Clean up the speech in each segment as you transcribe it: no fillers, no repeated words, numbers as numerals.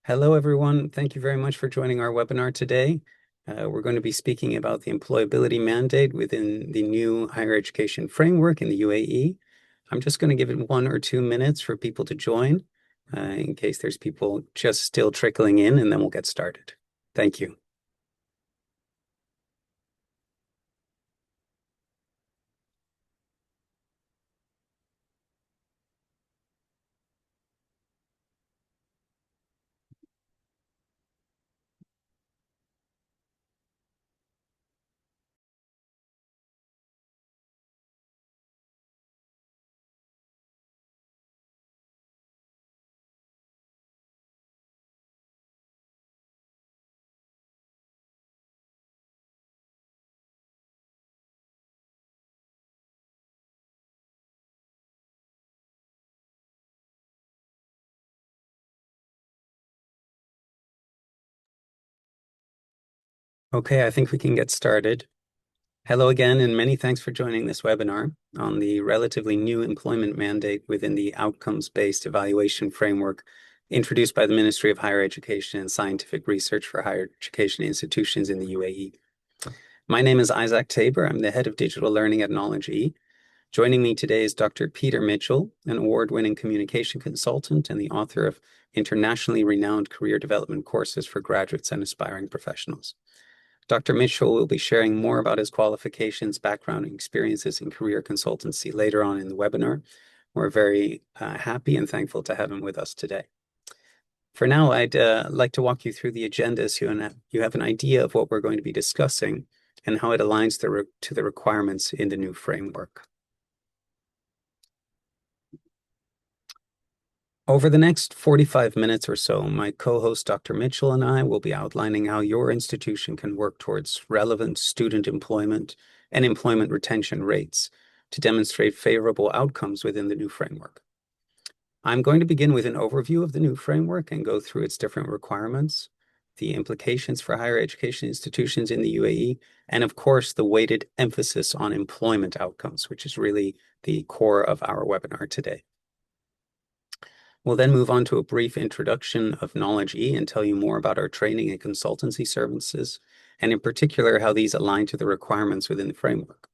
Hello, everyone. Thank you very much for joining our webinar today. We're going to be speaking about the employability mandate within the new higher education framework in the UAE. I'm just going to give it 1 or 2 minutes for people to join in case there's people just still trickling in, and then we'll get started. Thank you. Okay, I think we can get started. Hello again, and many thanks for joining this webinar on the relatively new employment mandate within the outcomes-based evaluation framework introduced by the Ministry of Higher Education and Scientific Research for Higher Education Institutions in the UAE. My name is Isaac Tabor. I'm the head of digital learning at Knowledge E. Joining me today is Dr. Peter Mitchell, an award-winning communication consultant and the author of internationally renowned career development courses for graduates and aspiring professionals. Dr. Mitchell will be sharing more about his qualifications, background, and experiences in career consultancy later on in the webinar. We're very happy and thankful to have him with us today. For now, I'd like to walk you through the agenda so you have an idea of what we're going to be discussing and how it aligns to the requirements in the new framework. Over the next 45 minutes or so, my co-host Dr. Mitchell and I will be outlining how your institution can work towards relevant student employment and employment retention rates to demonstrate favorable outcomes within the new framework. I'm going to begin with an overview of the new framework and go through its different requirements, the implications for higher education institutions in the UAE, and of course, the weighted emphasis on employment outcomes, which is really the core of our webinar today. We'll then move on to a brief introduction of Knowledge E and tell you more about our training and consultancy services, and in particular, how these align to the requirements within the framework.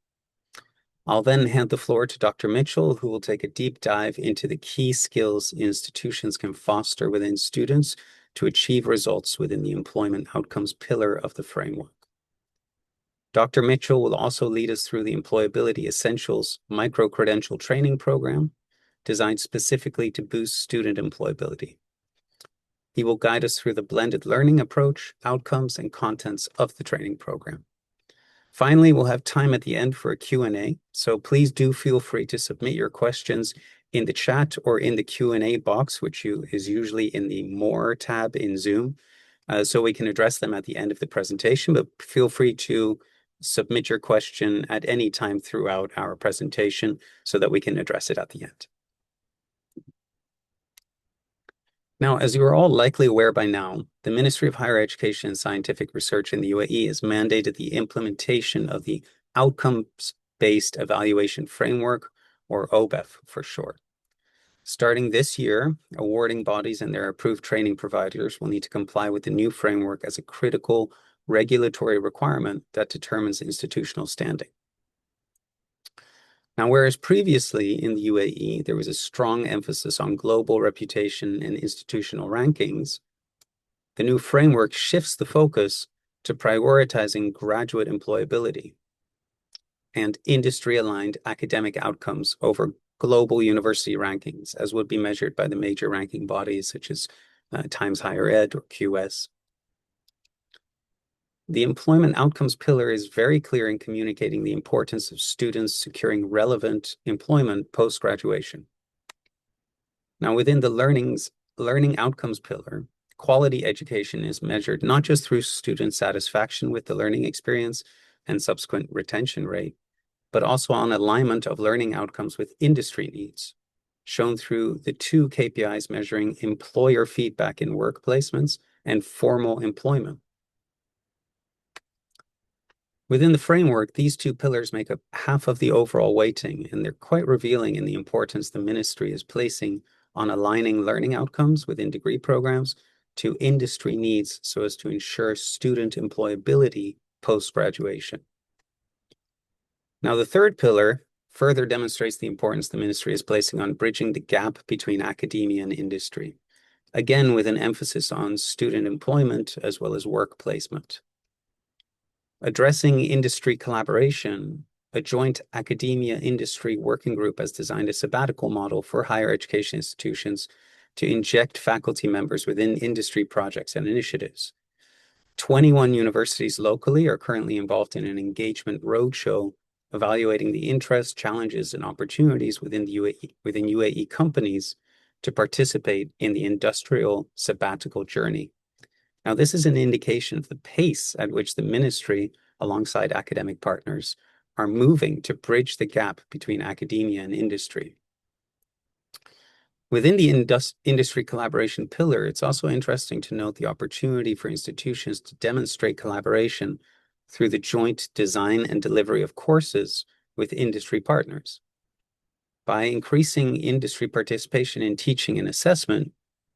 I'll then hand the floor to Dr. Mitchell, who will take a deep dive into the key skills institutions can foster within students to achieve results within the employment outcomes pillar of the framework. Dr. Mitchell will also lead us through the Employability Essentials micro-credential training program, designed specifically to boost student employability. He will guide us through the blended learning approach, outcomes, and contents of the training program. Finally, we'll have time at the end for a Q&A, so please do feel free to submit your questions in the chat or in the Q&A box, which is usually in the More tab in Zoom, so we can address them at the end of the presentation, but feel free to submit your question at any time throughout our presentation so that we can address it at the end. Now, as you are all likely aware by now, the Ministry of Higher Education and Scientific Research in the UAE has mandated the implementation of the Outcomes-Based Evaluation Framework, or OBEF for short. Starting this year, awarding bodies and their approved training providers will need to comply with the new framework as a critical regulatory requirement that determines institutional standing. Now, whereas previously in the UAE, there was a strong emphasis on global reputation and institutional rankings, the new framework shifts the focus to prioritizing graduate employability and industry-aligned academic outcomes over global university rankings, as would be measured by the major ranking bodies such as Times Higher Ed or QS. The employment outcomes pillar is very clear in communicating the importance of students securing relevant employment post-graduation. Now, within the learning outcomes pillar, quality education is measured not just through student satisfaction with the learning experience and subsequent retention rate, but also on alignment of learning outcomes with industry needs, shown through the 2 KPIs measuring employer feedback in work placements and formal employment. Within the framework, these 2 pillars make up half of the overall weighting, and they're quite revealing in the importance the ministry is placing on aligning learning outcomes within degree programs to industry needs so as to ensure student employability post-graduation. Now, the third pillar further demonstrates the importance the ministry is placing on bridging the gap between academia and industry, again with an emphasis on student employment as well as work placement. Addressing industry collaboration, a joint academia-industry working group has designed a sabbatical model for higher education institutions to inject faculty members within industry projects and initiatives. 21 universities locally are currently involved in an engagement roadshow evaluating the interests, challenges, and opportunities within UAE companies to participate in the industrial sabbatical journey. Now, this is an indication of the pace at which the ministry, alongside academic partners, are moving to bridge the gap between academia and industry. Within the industry collaboration pillar, it's also interesting to note the opportunity for institutions to demonstrate collaboration through the joint design and delivery of courses with industry partners. By increasing industry participation in teaching and assessment,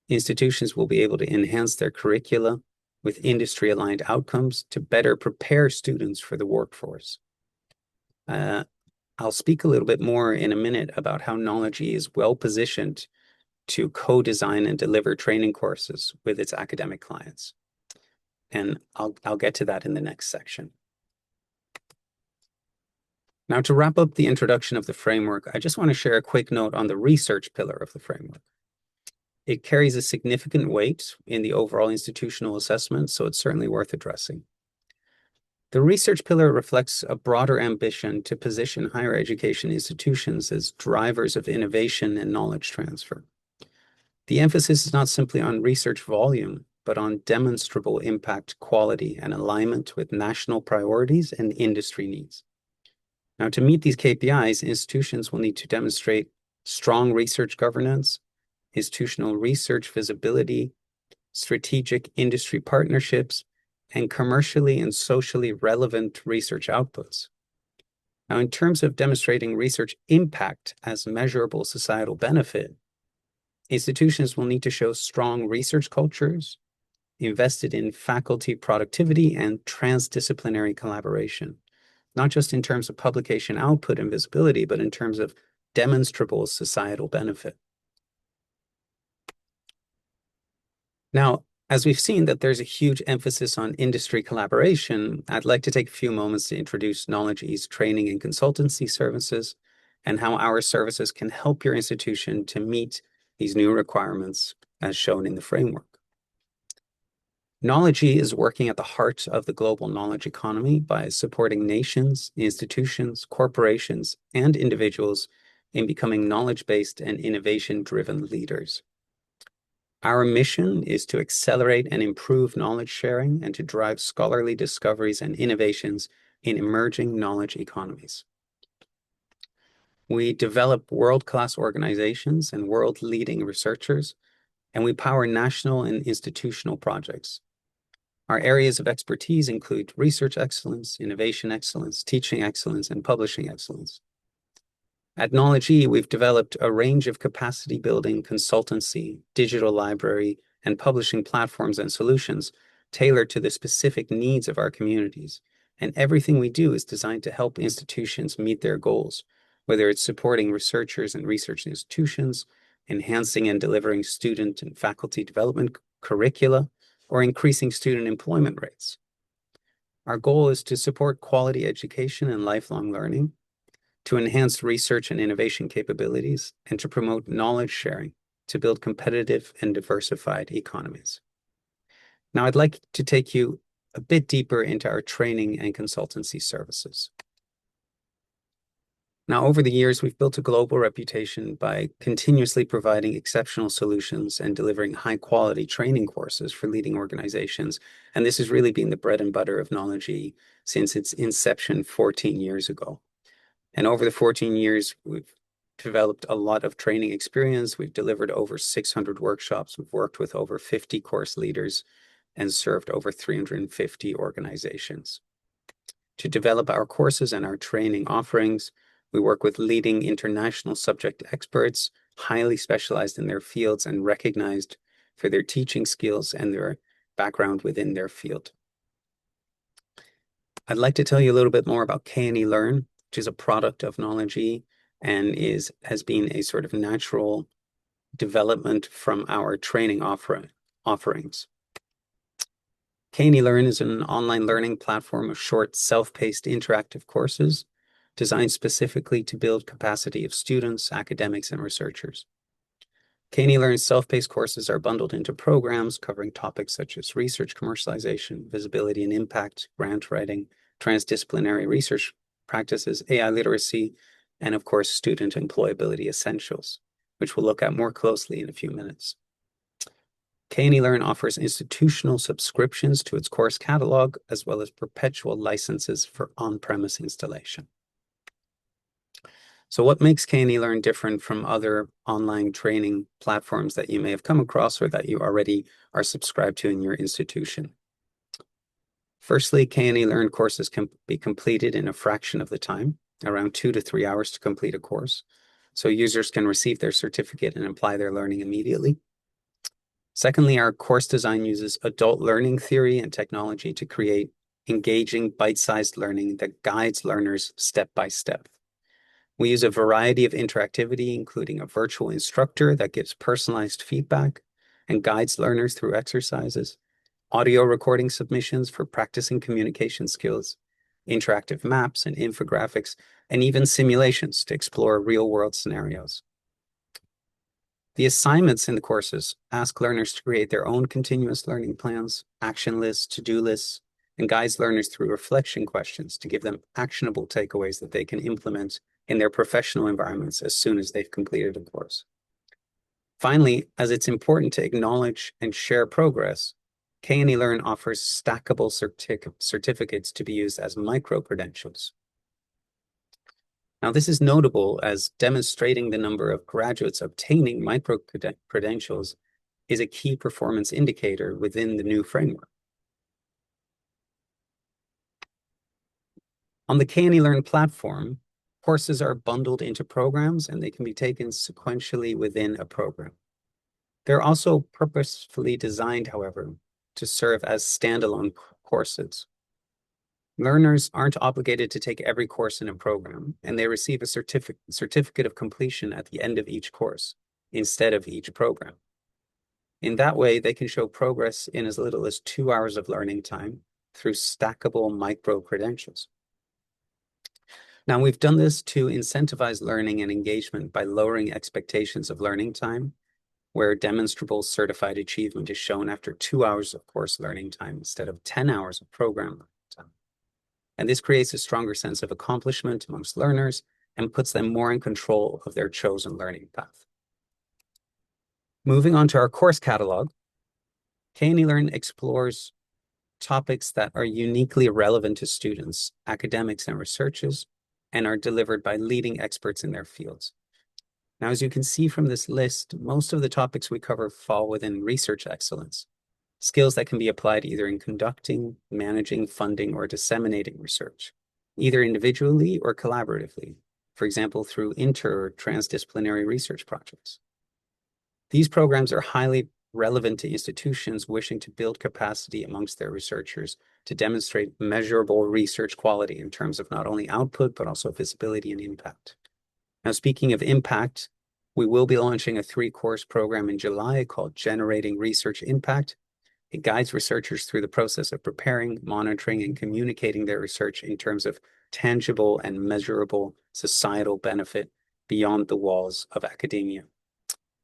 institutions will be able to enhance their curricula with industry-aligned outcomes to better prepare students for the workforce. I'll speak a little bit more in a minute about how Knowledge.E is well-positioned to co-design and deliver training courses with its academic clients. And I'll get to that in the next section. Now, to wrap up the introduction of the framework, I just want to share a quick note on the research pillar of the framework. It carries a significant weight in the overall institutional assessment, so it's certainly worth addressing. The research pillar reflects a broader ambition to position higher education institutions as drivers of innovation and knowledge transfer. The emphasis is not simply on research volume, but on demonstrable impact, quality, and alignment with national priorities and industry needs. Now, to meet these KPIs, institutions will need to demonstrate strong research governance, institutional research visibility, strategic industry partnerships, and commercially and socially relevant research outputs. Now, in terms of demonstrating research impact as measurable societal benefit, institutions will need to show strong research cultures, invested in faculty productivity and transdisciplinary collaboration, not just in terms of publication output and visibility, but in terms of demonstrable societal benefit. Now, as we've seen that there's a huge emphasis on industry collaboration, I'd like to take a few moments to introduce Knowledge.E's training and consultancy services and how our services can help your institution to meet these new requirements as shown in the framework. Knowledge.E is working at the heart of the global knowledge economy by supporting nations, institutions, corporations, and individuals in becoming knowledge-based and innovation-driven leaders. Our mission is to accelerate and improve knowledge sharing and to drive scholarly discoveries and innovations in emerging knowledge economies. We develop world-class organizations and world-leading researchers, and we power national and institutional projects. Our areas of expertise include research excellence, innovation excellence, teaching excellence, and publishing excellence. At Knowledge.E, we've developed a range of capacity building, consultancy, digital library, and publishing platforms and solutions tailored to the specific needs of our communities. And everything we do is designed to help institutions meet their goals, whether it's supporting researchers and research institutions, enhancing and delivering student and faculty development curricula, or increasing student employment rates. Our goal is to support quality education and lifelong learning, to enhance research and innovation capabilities, and to promote knowledge sharing to build competitive and diversified economies. Now, I'd like to take you a bit deeper into our training and consultancy services. Now, over the years, we've built a global reputation by continuously providing exceptional solutions and delivering high-quality training courses for leading organizations. And this has really been the bread and butter of Knowledge.E since its inception 14 years ago. And over the 14 years, we've developed a lot of training experience. We've delivered over 600 workshops. We've worked with over 50 course leaders and served over 350 organizations. To develop our courses and our training offerings, we work with leading international subject experts, highly specialized in their fields and recognized for their teaching skills and their background within their field. I'd like to tell you a little bit more about K&E Learn, which is a product of Knowledge and has been a sort of natural development from our training offerings. K&E Learn is an online learning platform of short, self-paced interactive courses designed specifically to build capacity of students, academics, and researchers. K&E Learn's self-paced courses are bundled into programs covering topics such as research commercialization, visibility and impact, grant writing, transdisciplinary research practices, AI literacy, and of course, student employability essentials, which we'll look at more closely in a few minutes. K&E Learn offers institutional subscriptions to its course catalog, as well as perpetual licenses for on-premise installation. So what makes K&E Learn different from other online training platforms that you may have come across or that you already are subscribed to in your institution? Firstly, K&E Learn courses can be completed in a fraction of the time, around 2 to 3 hours to complete a course. So users can receive their certificate and apply their learning immediately. Secondly, our course design uses adult learning theory and technology to create engaging, bite-sized learning that guides learners step by step. We use a variety of interactivity, including a virtual instructor that gives personalized feedback and guides learners through exercises, audio recording submissions for practicing communication skills, interactive maps and infographics, and even simulations to explore real-world scenarios. The assignments in the courses ask learners to create their own continuous learning plans, action lists, to-do lists, and guides learners through reflection questions to give them actionable takeaways that they can implement in their professional environments as soon as they've completed a course. Finally, as it's important to acknowledge and share progress, K&E Learn offers stackable certificates to be used as micro-credentials. Now, this is notable as demonstrating the number of graduates obtaining micro-credentials is a key performance indicator within the new framework. On the K&E Learn platform, courses are bundled into programs and they can be taken sequentially within a program. They're also purposefully designed, however, to serve as standalone courses. Learners aren't obligated to take every course in a program, and they receive a certificate of completion at the end of each course, instead of each program. In that way, they can show progress in as little as 2 hours of learning time through stackable micro-credentials. Now, we've done this to incentivize learning and engagement by lowering expectations of learning time, where demonstrable certified achievement is shown after 2 hours of course learning time instead of 10 hours of program learning time. And this creates a stronger sense of accomplishment amongst learners and puts them more in control of their chosen learning path. Moving on to our course catalog, K&E Learn explores topics that are uniquely relevant to students, academics, and researchers, and are delivered by leading experts in their fields. Now, as you can see from this list, most of the topics we cover fall within research excellence, skills that can be applied either in conducting, managing, funding, or disseminating research, either individually or collaboratively, for example, through inter- or transdisciplinary research projects. These programs are highly relevant to institutions wishing to build capacity amongst their researchers to demonstrate measurable research quality in terms of not only output, but also visibility and impact. Now, speaking of impact, we will be launching a 3-course program in July called Generating Research Impact. It guides researchers through the process of preparing, monitoring, and communicating their research in terms of tangible and measurable societal benefit beyond the walls of academia.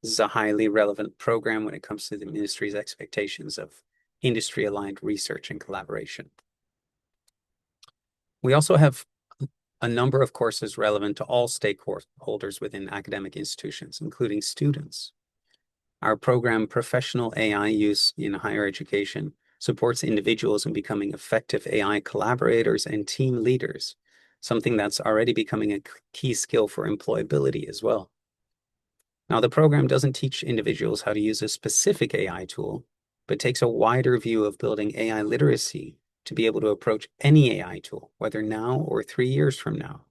This is a highly relevant program when it comes to the ministry's expectations of industry-aligned research and collaboration. We also have a number of courses relevant to all stakeholders within academic institutions, including students. Our program, Professional AI Use in Higher Education, supports individuals in becoming effective AI collaborators and team leaders, something that's already becoming a key skill for employability as well. Now, the program doesn't teach individuals how to use a specific AI tool, but takes a wider view of building AI literacy to be able to approach any AI tool, whether now or 3 years from now,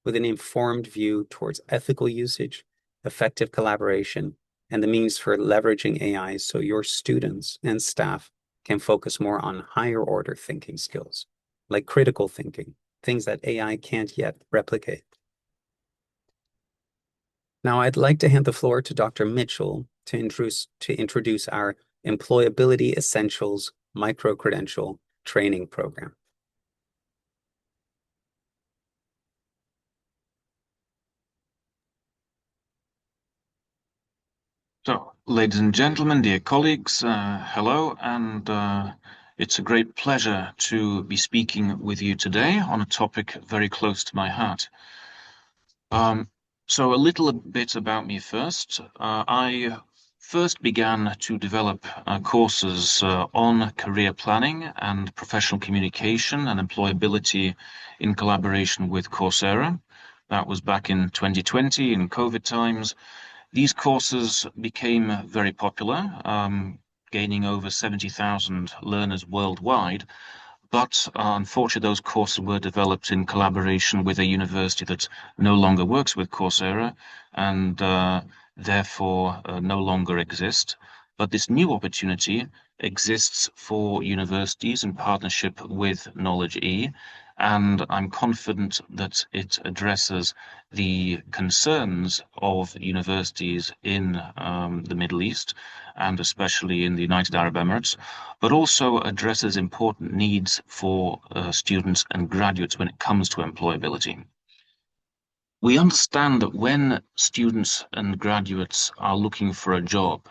with an informed view towards ethical usage, effective collaboration, and the means for leveraging AI so your students and staff can focus more on higher order thinking skills, like critical thinking, things that AI can't yet replicate. Now, I'd like to hand the floor to Dr. Mitchell to introduce our Employability Essentials micro-credential training program. So, ladies and gentlemen, dear colleagues, hello, and it's a great pleasure to be speaking with you today on a topic very close to my heart. So a little bit about me first. I first began to develop courses on career planning and professional communication and employability in collaboration with Coursera. That was back in 2020 in COVID times. These courses became very popular, gaining over 70,000 learners worldwide. But unfortunately, those courses were developed in collaboration with a university that no longer works with Coursera and therefore no longer exist. But this new opportunity exists for universities in partnership with Knowledge E, and I'm confident that it addresses the concerns of universities in the Middle East and especially in the United Arab Emirates, but also addresses important needs for students and graduates when it comes to employability. We understand that when students and graduates are looking for a job,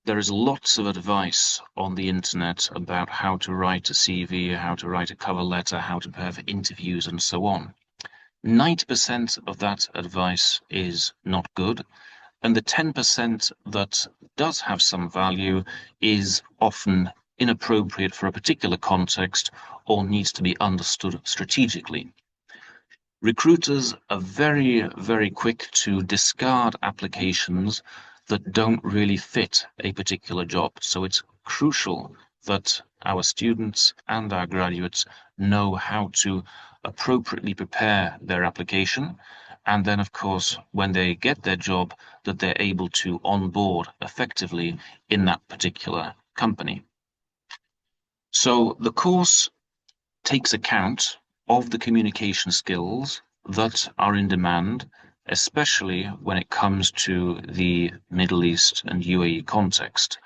there is lots of advice on the internet about how to write a CV, how to write a cover letter, how to prepare for interviews, and so on. 90% of that advice is not good, and the 10% that does have some value is often inappropriate for a particular context or needs to be understood strategically. Recruiters are very, very quick to discard applications that don't really fit a particular job. So it's crucial that our students and our graduates know how to appropriately prepare their application. And then, of course, when they get their job, that they're able to onboard effectively in that particular company. So the course takes account of the communication skills that are in demand, especially when it comes to the Middle East and UAE context.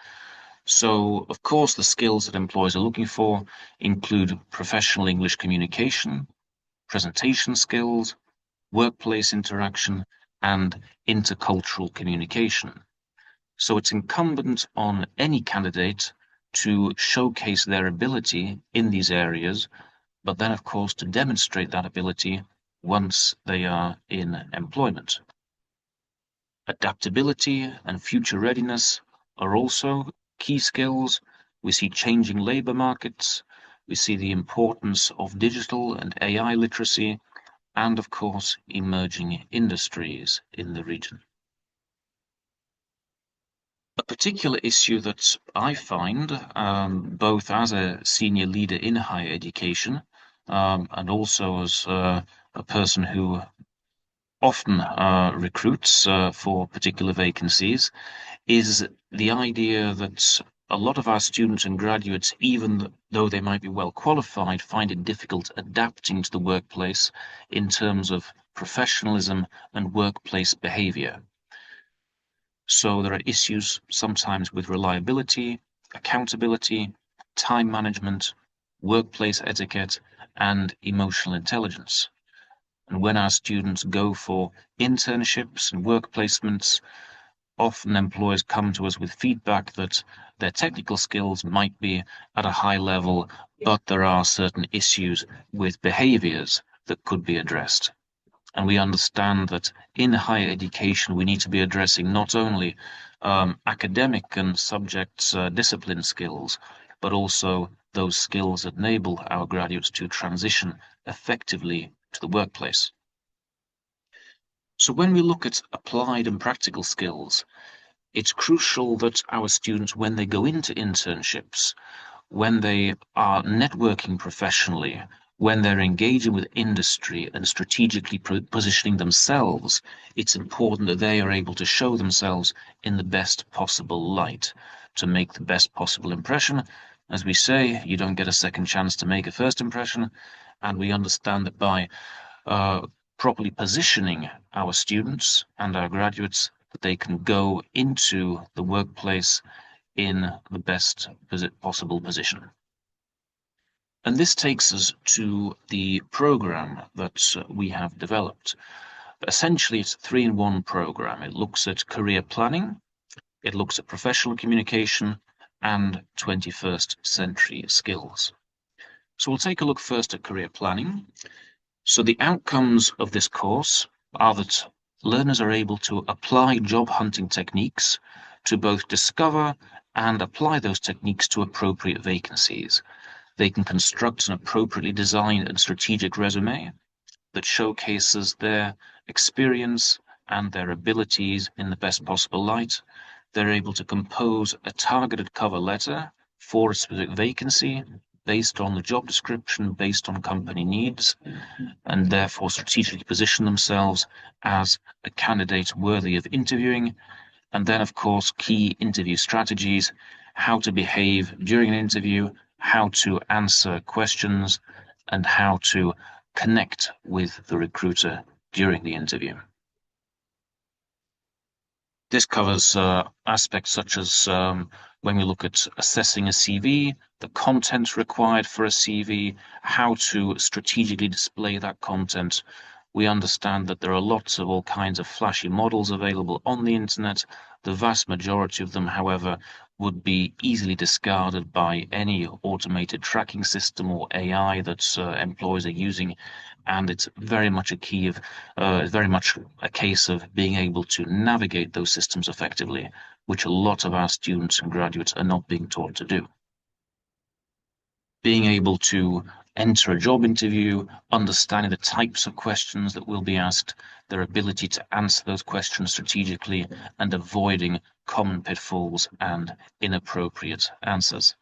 So, of course, the skills that employers are looking for include professional English communication, presentation skills, workplace interaction, and intercultural communication. So it's incumbent on any candidate to showcase their ability in these areas, but then, of course, to demonstrate that ability once they are in employment. Adaptability and future readiness are also key skills. We see changing labor markets. We see the importance of digital and AI literacy, and of course, emerging industries in the region. A particular issue that I find, both as a senior leader in higher education, and also as a person who often recruits for particular vacancies, is the idea that a lot of our students and graduates, even though they might be well qualified, find it difficult adapting to the workplace in terms of professionalism and workplace behavior. So there are issues sometimes with reliability, accountability, time management, workplace etiquette, and emotional intelligence. And when our students go for internships and work placements, often employers come to us with feedback that their technical skills might be at a high level, but there are certain issues with behaviors that could be addressed. And we understand that in higher education, we need to be addressing not only academic and subject discipline skills, but also those skills that enable our graduates to transition effectively to the workplace. So when we look at applied and practical skills, it's crucial that our students, when they go into internships, when they are networking professionally, when they're engaging with industry and strategically positioning themselves, it's important that they are able to show themselves in the best possible light to make the best possible impression. As we say, you don't get a second chance to make a first impression, and we understand that by properly positioning our students and our graduates, that they can go into the workplace in the best possible position. And this takes us to the program that we have developed. Essentially, it's a 3-in-1 program. It looks at career planning, it looks at professional communication, and 21st century skills. So we'll take a look first at career planning. So the outcomes of this course are that learners are able to apply job hunting techniques to both discover and apply those techniques to appropriate vacancies. They can construct an appropriately designed and strategic resume that showcases their experience and their abilities in the best possible light. They're able to compose a targeted cover letter for a specific vacancy based on the job description, based on company needs, and therefore strategically position themselves as a candidate worthy of interviewing. And then, of course, key interview strategies, how to behave during an interview, how to answer questions, and how to connect with the recruiter during the interview. This covers aspects such as when we look at assessing a CV, the content required for a CV, how to strategically display that content. We understand that there are lots of all kinds of flashy models available on the internet. The vast majority of them, however, would be easily discarded by any automated tracking system or AI that employers are using. And it's very much a case of being able to navigate those systems effectively, which a lot of our students and graduates are not being taught to do. Being able to enter a job interview, understanding the types of questions that will be asked, their ability to answer those questions strategically, and avoiding common pitfalls and inappropriate answers.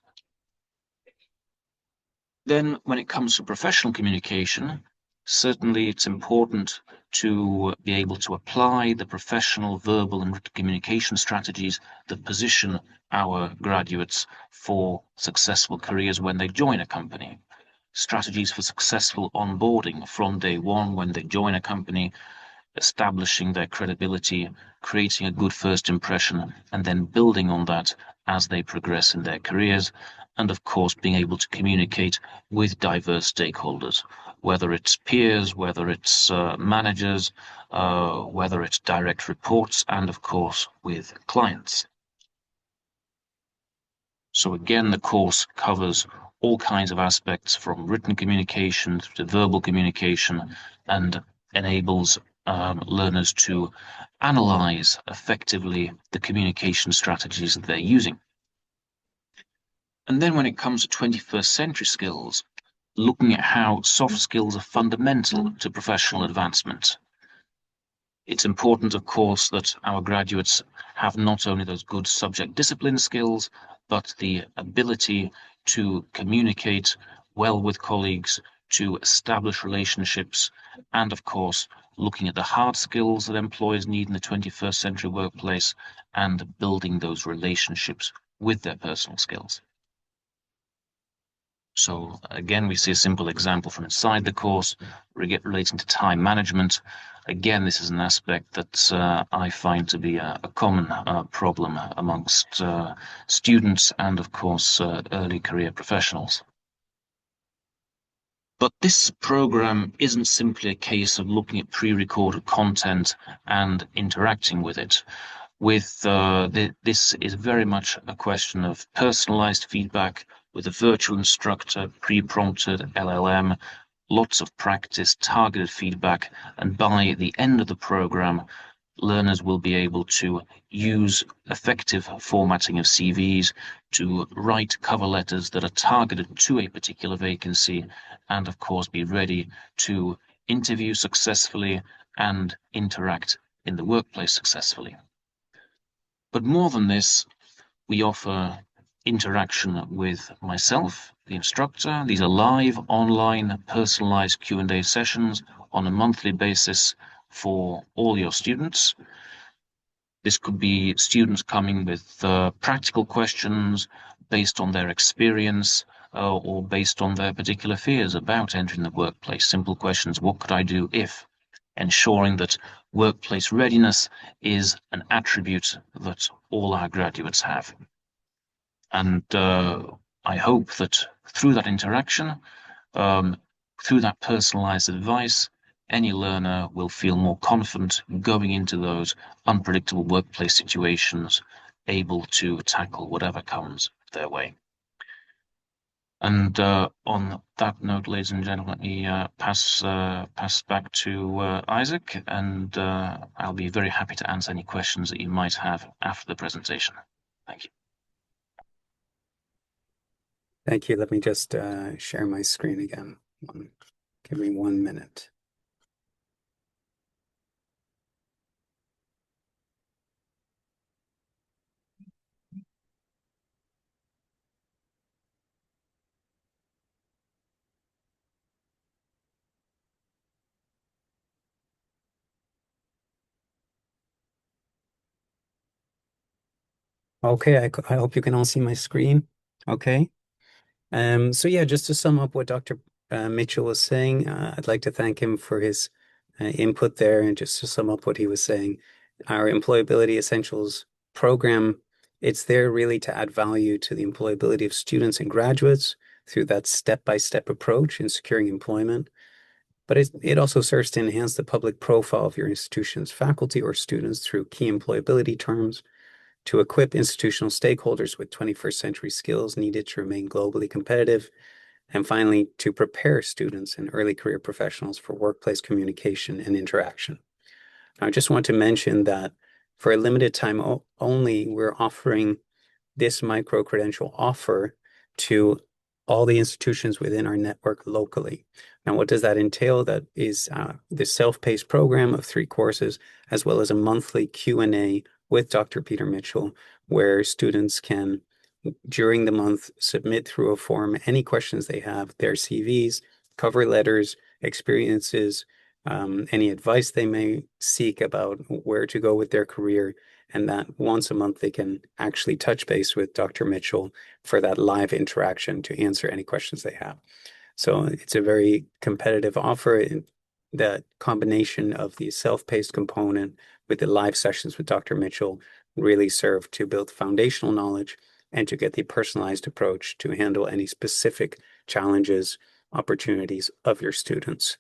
Then, when it comes to professional communication, certainly it's important to be able to apply the professional, verbal, and written communication strategies that position our graduates for successful careers when they join a company. Strategies for successful onboarding from day one when they join a company, establishing their credibility, creating a good first impression, and then building on that as they progress in their careers, and of course being able to communicate with diverse stakeholders, whether it's peers, whether it's managers, whether it's direct reports, and of course with clients. So again, the course covers all kinds of aspects from written communication to verbal communication, and enables learners to analyze effectively the communication strategies that they're using. And then when it comes to 21st century skills, looking at how soft skills are fundamental to professional advancement. It's important, of course, that our graduates have not only those good subject discipline skills, but the ability to communicate well with colleagues, to establish relationships, and of course, looking at the hard skills that employers need in the 21st century workplace and building those relationships with their personal skills. So again, we see a simple example from inside the course relating to time management. Again, this is an aspect that I find to be a common problem amongst students and, of course, early career professionals. But this program isn't simply a case of looking at pre-recorded content and interacting with it. This is very much a question of personalized feedback with a virtual instructor, pre-prompted LLM, lots of practice, targeted feedback, and by the end of the program, learners will be able to use effective formatting of CVs to write cover letters that are targeted to a particular vacancy, and of course be ready to interview successfully and interact in the workplace successfully. But more than this, we offer interaction with myself the instructor. These are live, online, personalized Q&A sessions on a monthly basis for all your students. This could be students coming with practical questions based on their experience or based on their particular fears about entering the workplace. Simple questions: what could I do if? Ensuring that workplace readiness is an attribute that all our graduates have. And I hope that through that interaction, through that personalized advice, any learner will feel more confident going into those unpredictable workplace situations, able to tackle whatever comes their way. And on that note, ladies and gentlemen, let me pass back to Isaac, and I'll be very happy to answer any questions that you might have after the presentation. Thank you. Thank you. Let me just share my screen again. Give me 1 minute. Okay, I hope you can all see my screen. Okay. So yeah, just to sum up what Dr. Mitchell was saying, I'd like to thank him for his input there. And just to sum up what he was saying, our Employability Essentials program, it's there really to add value to the employability of students and graduates through that step-by-step approach in securing employment. But it also serves to enhance the public profile of your institution's faculty or students through key employability terms, to equip institutional stakeholders with 21st century skills needed to remain globally competitive, and finally, to prepare students and early career professionals for workplace communication and interaction. Now, I just want to mention that for a limited time only, we're offering this micro-credential offer to all the institutions within our network locally. Now, what does that entail? That is the self-paced program of 3 courses, as well as a monthly Q&A with Dr. Peter Mitchell, where students can, during the month, submit through a form any questions they have, their CVs, cover letters, experiences, any advice they may seek about where to go with their career, and that once a month they can actually touch base with Dr. Mitchell for that live interaction to answer any questions they have. So it's a very competitive offer. The combination of the self-paced component with the live sessions with Dr. Mitchell really serve to build foundational knowledge and to get the personalized approach to handle any specific challenges, opportunities of your students.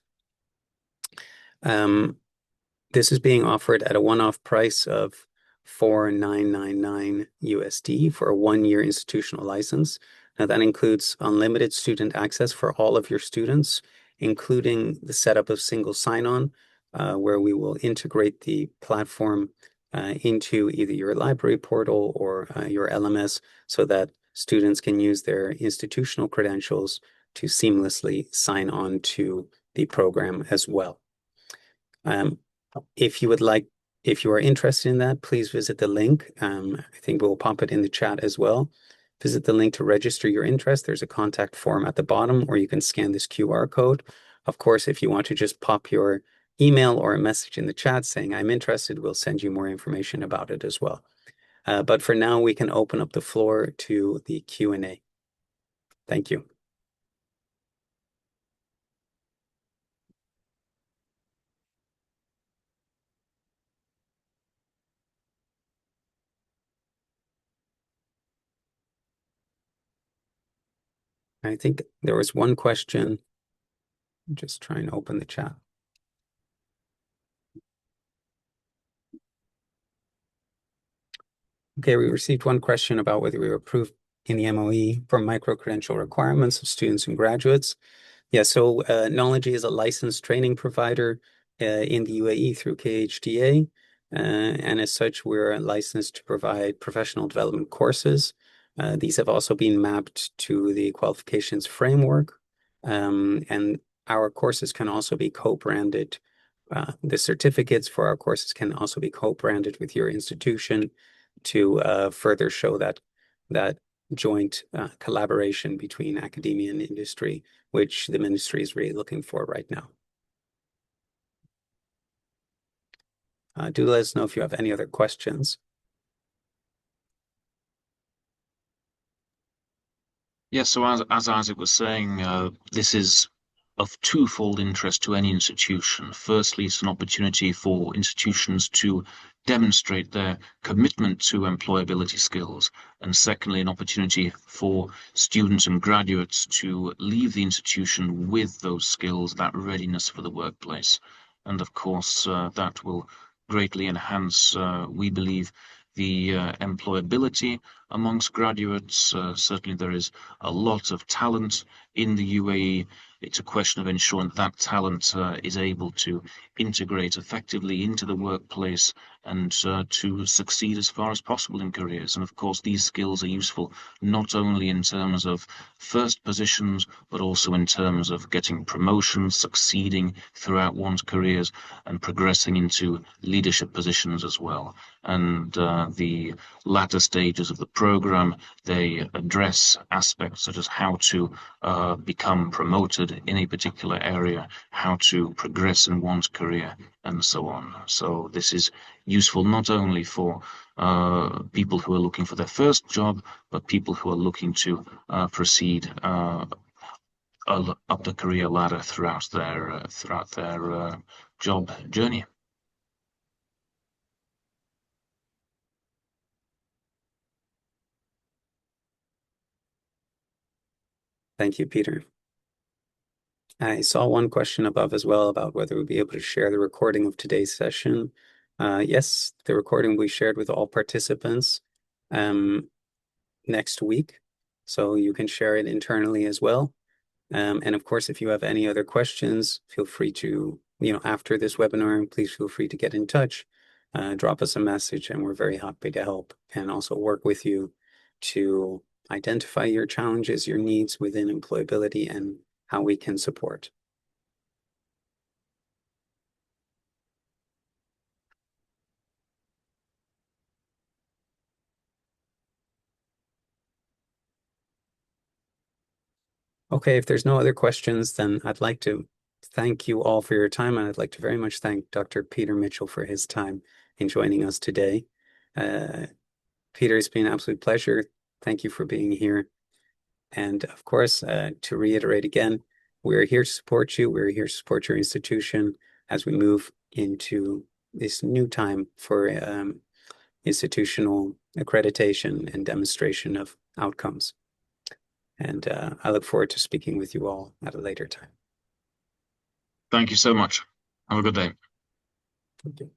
This is being offered at a one-off price of $4,999 USD for a 1-year institutional license. Now that includes unlimited student access for all of your students, including the setup of single sign-on, where we will integrate the platform into either your library portal or your LMS so that students can use their institutional credentials to seamlessly sign on to the program as well. If you are interested in that, please visit the link. I think we'll pop it in the chat as well. Visit the link to register your interest. There's a contact form at the bottom, or you can scan this QR code. Of course, if you want to just pop your email or a message in the chat saying I'm interested, we'll send you more information about it as well. But for now, we can open up the floor to the Q&A. Thank you. I think there was one question. Just try and open the chat. Okay, we received one question about whether we were approved in the MOE for micro-credential requirements of students and graduates. Yeah, so Knowledge is a licensed training provider in the UAE through KHDA. And as such, we're licensed to provide professional development courses. These have also been mapped to the qualifications framework. And our courses can also be co-branded. The certificates for our courses can also be co-branded with your institution to further show that joint collaboration between academia and industry, which the ministry is really looking for right now. Do let us know if you have any other questions. Yes, so as Isaac was saying, this is of twofold interest to any institution. Firstly, it's an opportunity for institutions to demonstrate their commitment to employability skills. And secondly, an opportunity for students and graduates to leave the institution with those skills, that readiness for the workplace. And of course, that will greatly enhance, we believe, the employability amongst graduates. Certainly, there is a lot of talent in the UAE. It's a question of ensuring that talent is able to integrate effectively into the workplace and to succeed as far as possible in careers. And of course, these skills are useful not only in terms of first positions, but also in terms of getting promotions, succeeding throughout one's careers, and progressing into leadership positions as well. And the latter stages of the program, they address aspects such as how to become promoted in a particular area, how to progress in one's career, and so on. So this is useful not only for people who are looking for their first job, but people who are looking to proceed up the career ladder throughout their job journey. Thank you, Peter. I saw one question above as well about whether we'll be able to share the recording of today's session. Yes, the recording will be shared with all participants next week, so you can share it internally as well. And of course, if you have any other questions, feel free to, after this webinar, please feel free to get in touch, drop us a message, and we're very happy to help and also work with you to identify your challenges, your needs within employability, and how we can support. Okay, if there's no other questions, then I'd like to thank you all for your time, and I'd like to very much thank Dr. Peter Mitchell for his time in joining us today. Peter, it's been an absolute pleasure. Thank you for being here. And of course, to reiterate again, we're here to support you. We're here to support your institution as we move into this new time for institutional accreditation and demonstration of outcomes. And I look forward to speaking with you all at a later time. Thank you so much. Have a good day. Thank you.